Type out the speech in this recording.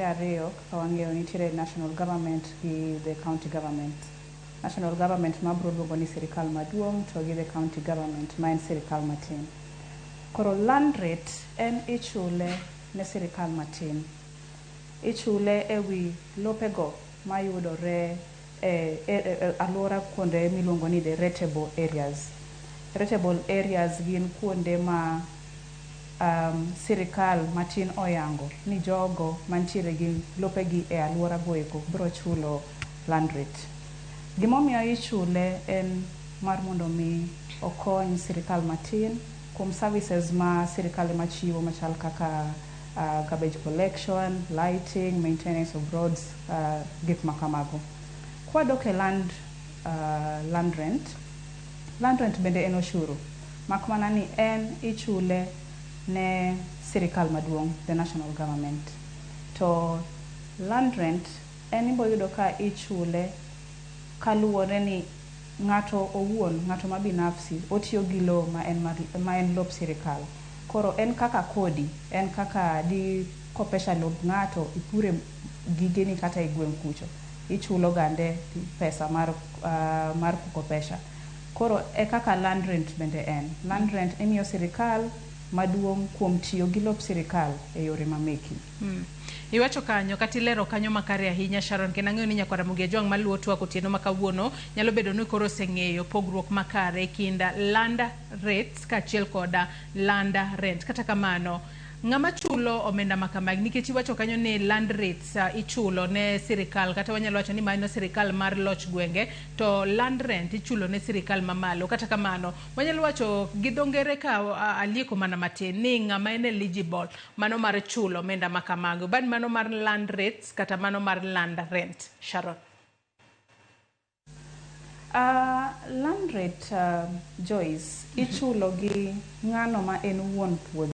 kuonde ariyo kaka wang'eyo nitiere national government gi the county government. National government ma bro luongo ni sirikal maduong' to gi the county government ma en sirikal matin. Koro land rate en ichule ne sirikal matin. Ichule ewi lopego mayudore alwora kuonde miluongo ni the rateable areas. Rateable areas gin kuonde ma sirikal matin oyango ni jogo mantiere gi lopegi e alwora goeko bro chulo land rate. Gimomiyo ichule en mar mondo mi okony sirikal matin kuom services ma sirikal ema chiwo machal kaka garbage collection, lighting, maintenance of roads, gik makamago. Kwadok e land rent bende en oshuru. Mak mana ni en ichule ne sirikal maduong', the national government. To land rent en iboyudo ka ichule kaluwore ni ng'ato owuon, ng'ato ma binafsi, otiyo gi lo ma en lop sirikal. Koro en kaka kodi, en kaka di kopesha lop ng'ato ipure gigeni kata e gweng' kucho. Ichulo gande pesa mar kukopesha. Koro e kaka land rent bende en. Land rent imiyo sirikal maduong' kuom tiyo gi lop sirikal e yore mameki. Iwacho kanyo kata ilero kanyo makare ahinya Sharon, kendo ang'eyo ni nyaka Ramogi Ajwang' maluwo twak otieno ma kawuono nyalo bedo ni koro oseng'eyo pogruok makare kinda land rates kaachiel koda land rent. Kata kamano, ng'ama chulo omenda makamagi nikech iwacho kanyo ni land rates ichulo ne sirikal, kata wanyalo wacho ni mano sirikal mar loch gwenge, to land rent ichulo ne sirikal mamalo. Kata kamano, wanyalo wacho gi dho ngere ka alieko mana matin ni ng'ama en eligible mano mar chulo omenda makamago, bad mano mar land rates kata mano mar land rent. Sharon. Land rate, Joyce, ichulo gi ng'ano ma en wuon puodho.